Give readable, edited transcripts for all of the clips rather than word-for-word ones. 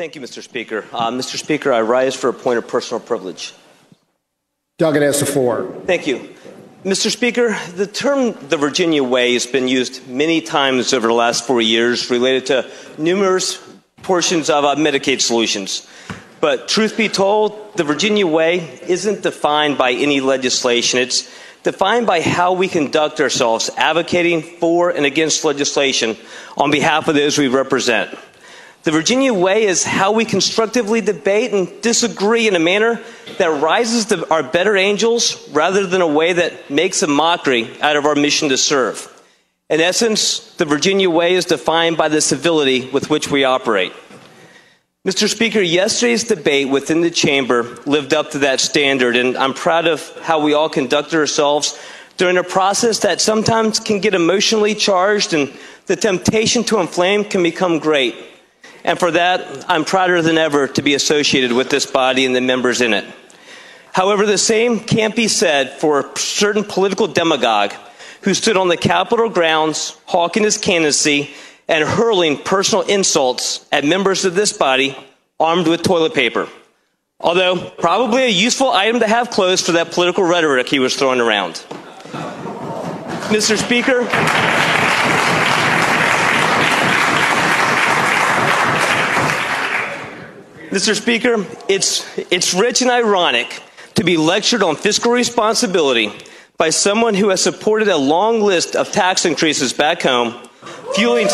Thank you, Mr. Speaker. Mr. Speaker, I rise for a point of personal privilege. Duggan has the floor. Thank you. Mr. Speaker, the term the Virginia Way has been used many times over the last 4 years related to numerous portions of Medicaid solutions. But truth be told, the Virginia Way isn't defined by any legislation. It's defined by how we conduct ourselves, advocating for and against legislation on behalf of those we represent. The Virginia Way is how we constructively debate and disagree in a manner that rises to our better angels rather than a way that makes a mockery out of our mission to serve. In essence, the Virginia Way is defined by the civility with which we operate. Mr. Speaker, yesterday's debate within the chamber lived up to that standard, and I'm proud of how we all conducted ourselves during a process that sometimes can get emotionally charged and the temptation to inflame can become great. And for that, I'm prouder than ever to be associated with this body and the members in it. However, the same can't be said for a certain political demagogue who stood on the Capitol grounds, hawking his candidacy and hurling personal insults at members of this body armed with toilet paper. Although, probably a useful item to have close for that political rhetoric he was throwing around. Mr. Speaker, Mr. Speaker, it's rich and ironic to be lectured on fiscal responsibility by someone who has supported a long list of tax increases back home, fueling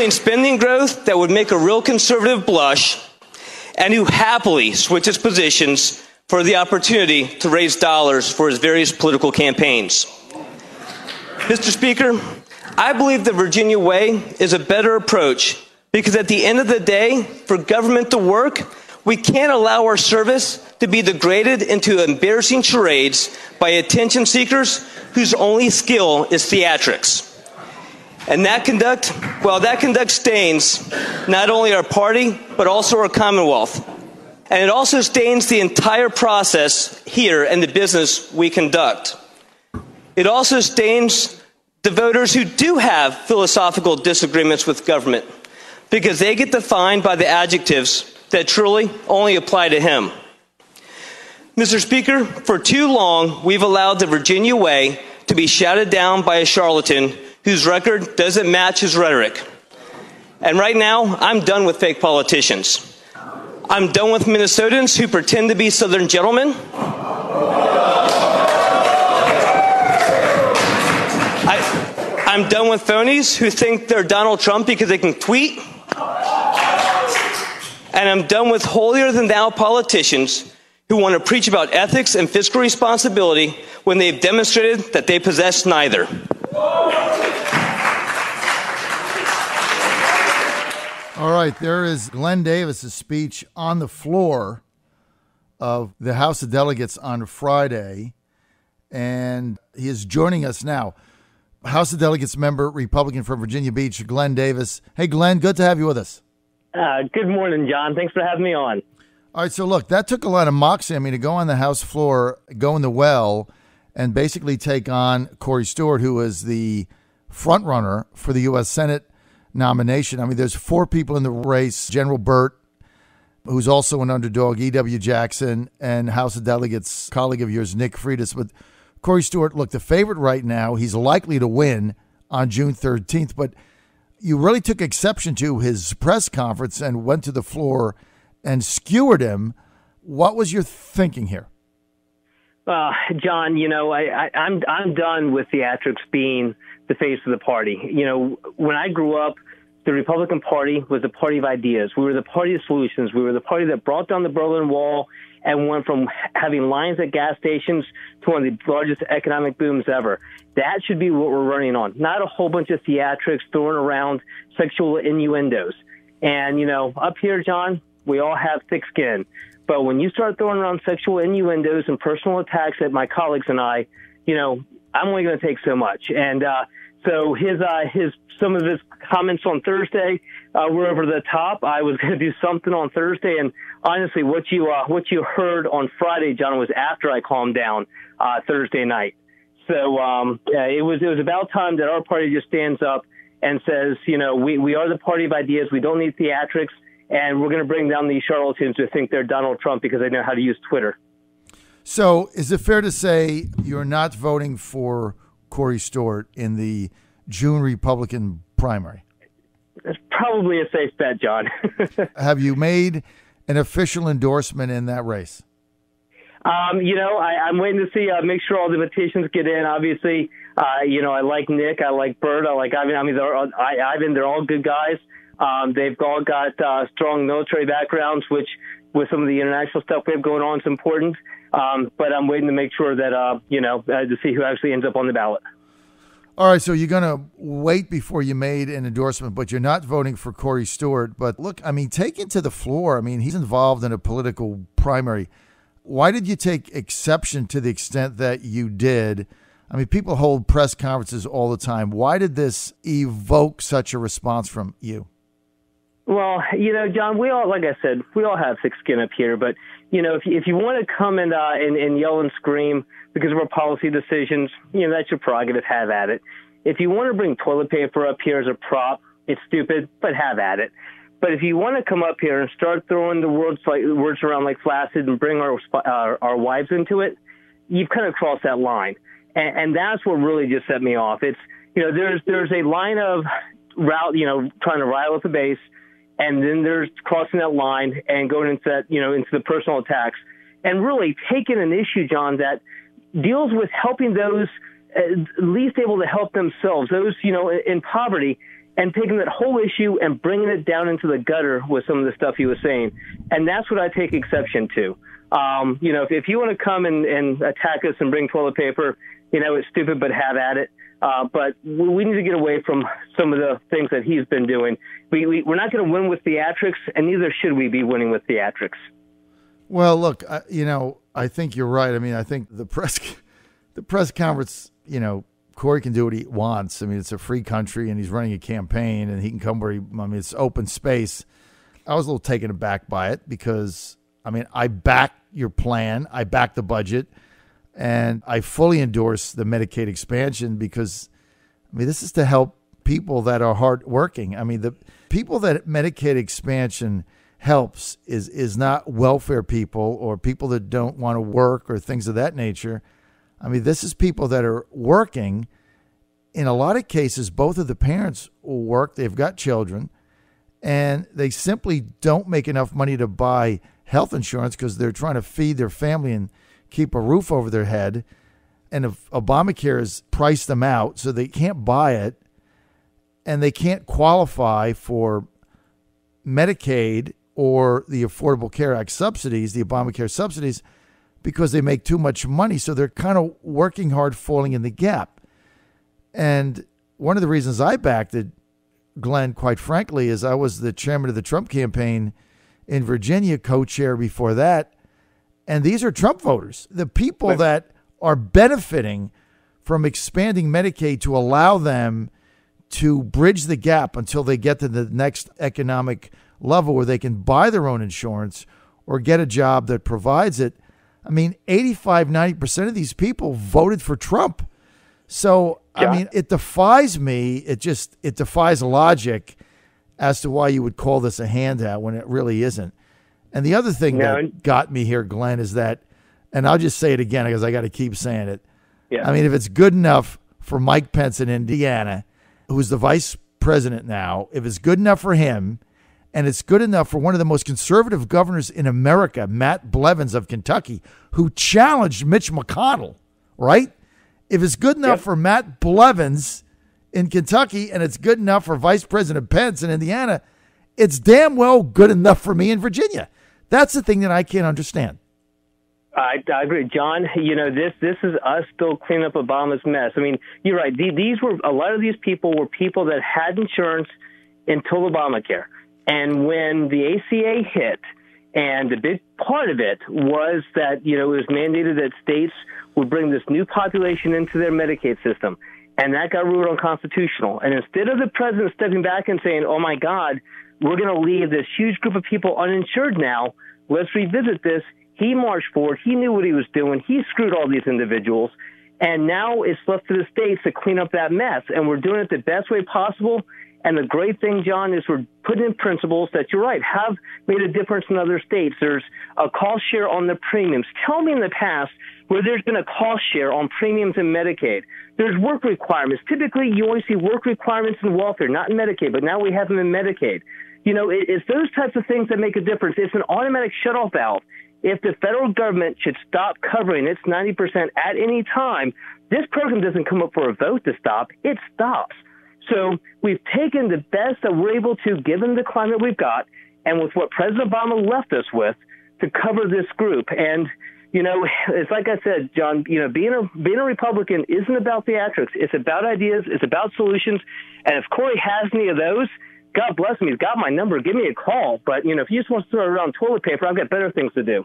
spending growth that would make a real conservative blush, and who happily switches positions for the opportunity to raise dollars for his various political campaigns. Mr. Speaker, I believe the Virginia Way is a better approach because at the end of the day, for government to work, we can't allow our service to be degraded into embarrassing charades by attention seekers whose only skill is theatrics. And that conduct stains not only our party, but also our Commonwealth. And it also stains the entire process here and the business we conduct. It also stains the voters who do have philosophical disagreements with government, because they get defined by the adjectives that truly only apply to him. Mr. Speaker, for too long, we've allowed the Virginia Way to be shouted down by a charlatan whose record doesn't match his rhetoric. And right now, I'm done with fake politicians. I'm done with Minnesotans who pretend to be Southern gentlemen. I'm done with phonies who think they're Donald Trump because they can tweet. And I'm done with holier-than-thou politicians who want to preach about ethics and fiscal responsibility when they've demonstrated that they possess neither. All right, there is Glenn Davis's speech on the floor of the House of Delegates on Friday, and he is joining us now. House of Delegates member, Republican from Virginia Beach, Glenn Davis. Hey, Glenn, good to have you with us. Good morning, John. Thanks for having me on. All right, so look, that took a lot of moxie. I mean, to go on the House floor, go in the well, and basically take on Corey Stewart, who is the front runner for the U.S. Senate nomination. I mean, there's 4 people in the race: General Burt, who's also an underdog, E.W. Jackson, and House of Delegates colleague of yours, Nick Freitas. But Corey Stewart, look, the favorite right now. He's likely to win on June 13th, but you really took exception to his press conference and went to the floor and skewered him. What was your thinking here? John, I'm done with theatrics being the face of the party. When I grew up, the Republican Party was the party of ideas. We were the party of solutions. We were the party that brought down the Berlin Wall and went from having lines at gas stations to one of the largest economic booms ever. That should be what we're running on, not a whole bunch of theatrics throwing around sexual innuendos. And, up here, John, we all have thick skin. But when you start throwing around sexual innuendos and personal attacks at my colleagues and I'm only going to take so much. And so some of his comments on Thursday were over the top. I was going to do something on Thursday, and honestly, what you heard on Friday, John, was after I calmed down Thursday night. So it was about time that our party just stands up and says, we are the party of ideas. We don't need theatrics. And we're going to bring down these charlatans who think they're Donald Trump because they know how to use Twitter. So is it fair to say you're not voting for Corey Stewart in the June Republican primary? That's probably a safe bet, John. Have you made an official endorsement in that race? I'm waiting to see, make sure all the invitations get in. Obviously, I like Nick, I like Bert, I like Ivan. Ivan, they're all good guys. They've all got strong military backgrounds, which with some of the international stuff we have going on is important. But I'm waiting to make sure that, to see who actually ends up on the ballot. All right, so you're going to wait before you made an endorsement, but you're not voting for Corey Stewart. But look, take it to the floor. He's involved in a political primary. Why did you take exception to the extent that you did? People hold press conferences all the time. Why did this evoke such a response from you? Well, John, we all, like I said, we all have thick skin up here. But, if you want to come and yell and scream because of our policy decisions, that's your prerogative. Have at it. If you want to bring toilet paper up here as a prop, it's stupid, but have at it. But if you want to come up here and start throwing the words around like flaccid and bring our wives into it, you've kind of crossed that line. And that's what really just set me off. It's, there's a line of route, trying to rile up the base. And then there's crossing that line and going into that, into the personal attacks and really taking an issue, John, that deals with helping those least able to help themselves, those, in poverty, and taking that whole issue and bringing it down into the gutter with some of the stuff he was saying. And that's what I take exception to. If you want to come and attack us and bring toilet paper, it's stupid, but have at it. But we need to get away from some of the things that he's been doing. We're not going to win with theatrics, and neither should we be winning with theatrics. Well, look, I think you're right. I think the press conference, Corey can do what he wants. It's a free country, and he's running a campaign, and he can come where it's open space. I was a little taken aback by it because, I back your plan. I back the budget. And I fully endorse the Medicaid expansion because, this is to help people that are hardworking. The people that Medicaid expansion helps is not welfare people or people that don't want to work or things of that nature. This is people that are working. In a lot of cases, both of the parents will work. They've got children, and they simply don't make enough money to buy health insurance because they're trying to feed their family and keep a roof over their head. And if Obamacare has priced them out so they can't buy it and they can't qualify for Medicaid or the Affordable Care Act subsidies, the Obamacare subsidies, because they make too much money. So they're kind of working hard, falling in the gap. And one of the reasons I backed it, Glenn, quite frankly, is I was the chairman of the Trump campaign in Virginia, co-chair before that. And these are Trump voters, the people that are benefiting from expanding Medicaid to allow them to bridge the gap until they get to the next economic level where they can buy their own insurance or get a job that provides it. 85-90% of these people voted for Trump. So, Yeah. It defies me. It defies logic as to why you would call this a handout when it really isn't. And the other thing that got me here, Glenn, is that, and I'll just say it again because I got to keep saying it. Yeah. If it's good enough for Mike Pence in Indiana, who's the vice president now, if it's good enough for him, and it's good enough for one of the most conservative governors in America, Matt Blevins of Kentucky, who challenged Mitch McConnell, right? If it's good enough for Matt Blevins in Kentucky and it's good enough for Vice President Pence in Indiana, it's damn well good enough for me in Virginia. That's the thing that I can't understand. I agree, John. This is us still cleaning up Obama's mess. You're right. A lot of these people were people that had insurance until Obamacare. And when the ACA hit, and the big part of it was that, it was mandated that states would bring this new population into their Medicaid system. And that got ruled unconstitutional. And instead of the president stepping back and saying, oh, my God, we're going to leave this huge group of people uninsured now, let's revisit this, he marched forward. He knew what he was doing. He screwed all these individuals. And now it's left to the states to clean up that mess. And we're doing it the best way possible. And the great thing, John, is we're putting in principles that, you're right, have made a difference in other states. There's a cost share on the premiums. Tell me in the past where there's been a cost share on premiums in Medicaid. There's work requirements. Typically, you always see work requirements in welfare, not in Medicaid, but now we have them in Medicaid. You know, it's those types of things that make a difference. It's an automatic shutoff valve. If the federal government should stop covering its 90% at any time, this program doesn't come up for a vote to stop. It stops. So we've taken the best that we're able to, given the climate we've got, and with what President Obama left us with, to cover this group. And, you know, it's like I said, John, you know, being a Republican isn't about theatrics. It's about ideas. It's about solutions. And if Corey has any of those, God bless him. He's got my number. Give me a call. But, you know, if he just wants to throw around toilet paper, I've got better things to do.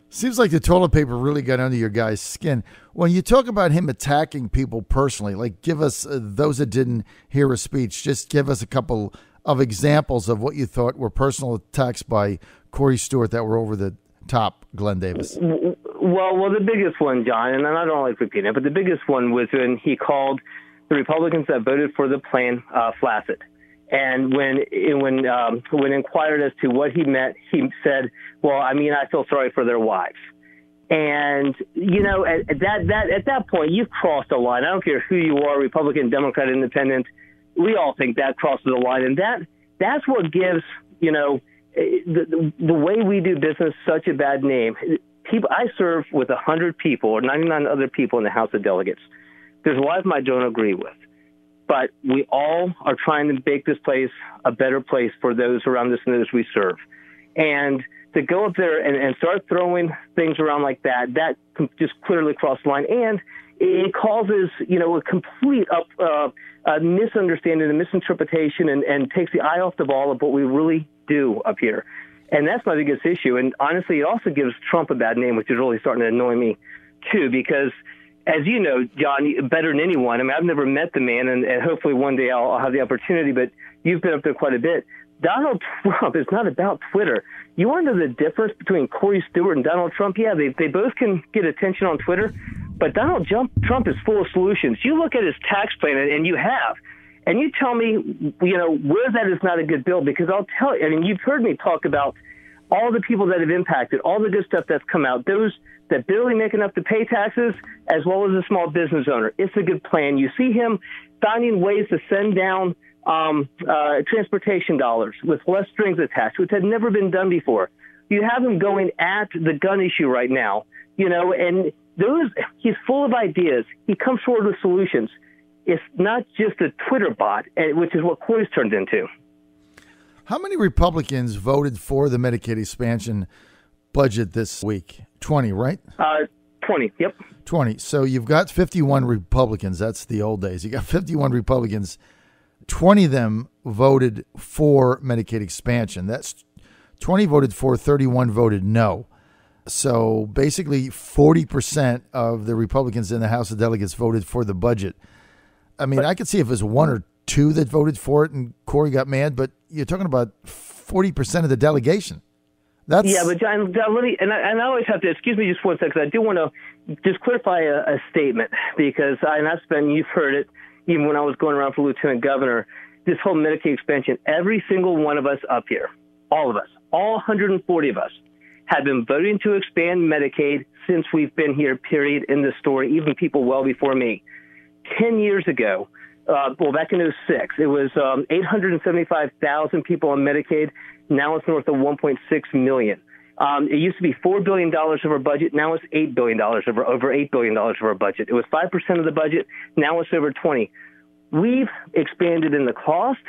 Seems like the toilet paper really got under your guy's skin. When you talk about him attacking people personally, like give us, those that didn't hear his speech, just give us a couple of examples of what you thought were personal attacks by Corey Stewart that were over the top, Glenn Davis. Well, the biggest one, John, and I don't like repeating it, but the biggest one was when he called the Republicans that voted for the plan flaccid. And when inquired as to what he meant, he said, "Well, I mean, I feel sorry for their wives." And you know, at that point, you've crossed a line. I don't care who you are, Republican, Democrat, Independent. We all think that crosses the line, and that's what gives, you know, the way we do business such a bad name. People, I serve with 100 people or 99 other people in the House of Delegates. There's a lot of them I don't agree with. But we all are trying to make this place a better place for those around us and those we serve. And to go up there and start throwing things around like that just clearly crossed the line. And it causes, you know, a complete misunderstanding and misinterpretation and takes the eye off the ball of what we really do up here. And that's my biggest issue. And honestly, it also gives Trump a bad name, which is really starting to annoy me, too, because as you know, John, better than anyone, I mean, I've never met the man, and hopefully one day I'll have the opportunity, but you've been up there quite a bit. Donald Trump is not about Twitter. You want to know the difference between Corey Stewart and Donald Trump? Yeah, they both can get attention on Twitter, but Donald Trump is full of solutions. You look at his tax plan, and you have, and you tell me, you know, where that is not a good bill, because I'll tell you, I mean, you've heard me talk about all the people that have impacted, all the good stuff that's come out, those that barely make enough to pay taxes, as well as a small business owner. It's a good plan. You see him finding ways to send down transportation dollars with less strings attached, which had never been done before. You have him going at the gun issue right now, you know, and he's full of ideas. He comes forward with solutions. It's not just a Twitter bot, which is what Corey's turned into. How many Republicans voted for the Medicaid expansion budget this week? 20, right? 20, yep. 20. So you've got 51 Republicans. That's the old days. You got 51 Republicans. 20 of them voted for Medicaid expansion. That's 20 voted for, 31 voted no. So basically 40% of the Republicans in the House of Delegates voted for the budget. I mean, I could see if it was one or two that voted for it and Corey got mad, but you're talking about 40% of the delegation. But John, let me, and I always have to, excuse me just one second, I do want to just clarify a statement, because you've heard it, even when I was going around for lieutenant governor, this whole Medicaid expansion, every single one of us up here, all of us, all 140 of us, have been voting to expand Medicaid since we've been here, period, in this story, even people well before me. 10 years ago, back in 2006, it was 875,000 people on Medicaid. Now it's north of 1.6 million. It used to be $4 billion of our budget. Now it's $8 billion, over $8 billion of our budget. It was 5% of the budget. Now it's over 20. We've expanded in the cost.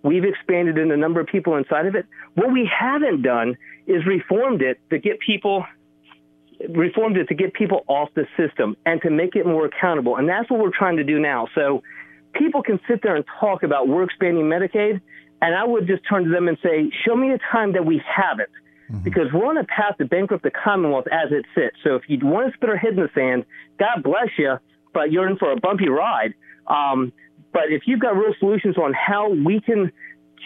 We've expanded in the number of people inside of it. What we haven't done is reformed it to get people off the system and to make it more accountable. And that's what we're trying to do now. So people can sit there and talk about we're expanding Medicaid, and I would just turn to them and say, show me a time that we haven't, because we're on a path to bankrupt the Commonwealth as it sits. So if you want to spit our head in the sand, God bless you, but you're in for a bumpy ride. But if you've got real solutions on how we can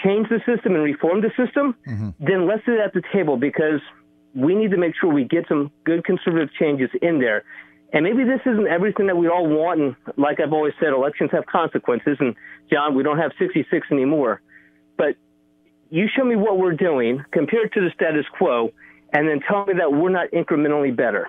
change the system and reform the system, then let's sit at the table, because we need to make sure we get some good conservative changes in there. And maybe this isn't everything that we all want. And like I've always said, elections have consequences. And, John, we don't have 66 anymore. But you show me what we're doing compared to the status quo, and then tell me that we're not incrementally better.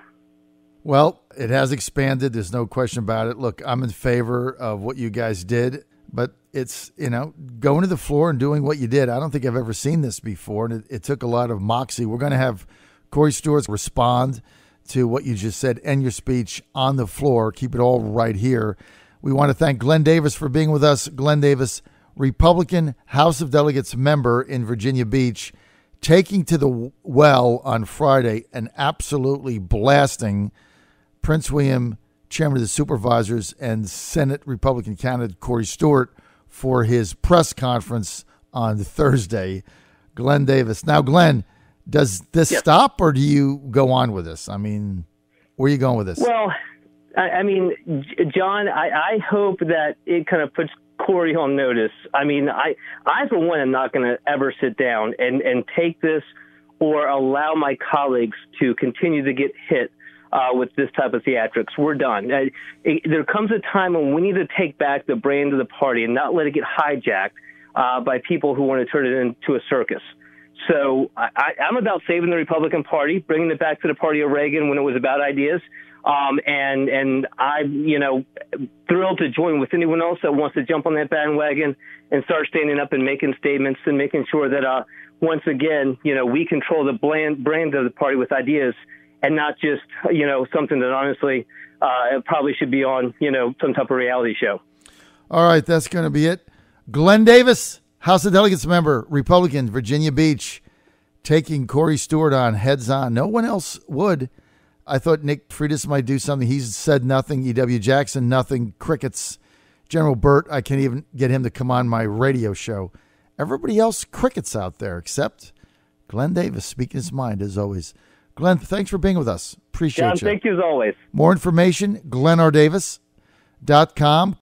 Well, it has expanded. There's no question about it. Look, I'm in favor of what you guys did, but it's, going to the floor and doing what you did. I don't think I've ever seen this before, and it took a lot of moxie. We're going to have Corey Stewart respond to what you just said, end your speech on the floor. Keep it all right here. We want to thank Glenn Davis for being with us. Glenn Davis, Republican House of Delegates member in Virginia Beach, taking to the well on Friday and absolutely blasting Prince William, Chairman of the Supervisors, and Senate Republican candidate Corey Stewart for his press conference on Thursday. Glenn Davis. Now, Glenn, does this stop or do you go on with this? I mean, where are you going with this? Well, I mean, John, I hope that it kind of puts Corey on notice. I mean, I for one, am not going to ever sit down and take this or allow my colleagues to continue to get hit with this type of theatrics. We're done. There comes a time when we need to take back the brand of the party and not let it get hijacked by people who want to turn it into a circus. So I'm about saving the Republican Party, bringing it back to the party of Reagan when it was about ideas. And I'm, thrilled to join with anyone else that wants to jump on that bandwagon and start standing up and making statements and making sure that, once again, we control the brand of the party with ideas and not just, something that honestly probably should be on, some type of reality show. All right, that's going to be it. Glenn Davis, House of Delegates member, Republican, Virginia Beach, taking Corey Stewart on heads on. No one else would. I thought Nick Freitas might do something. He's said nothing. E.W. Jackson, nothing. Crickets. General Burt, I can't even get him to come on my radio show. Everybody else, crickets out there, except Glenn Davis, speaking his mind as always. Glenn, thanks for being with us. Appreciate John, you. thank you as always. More information, glennrdavis.com.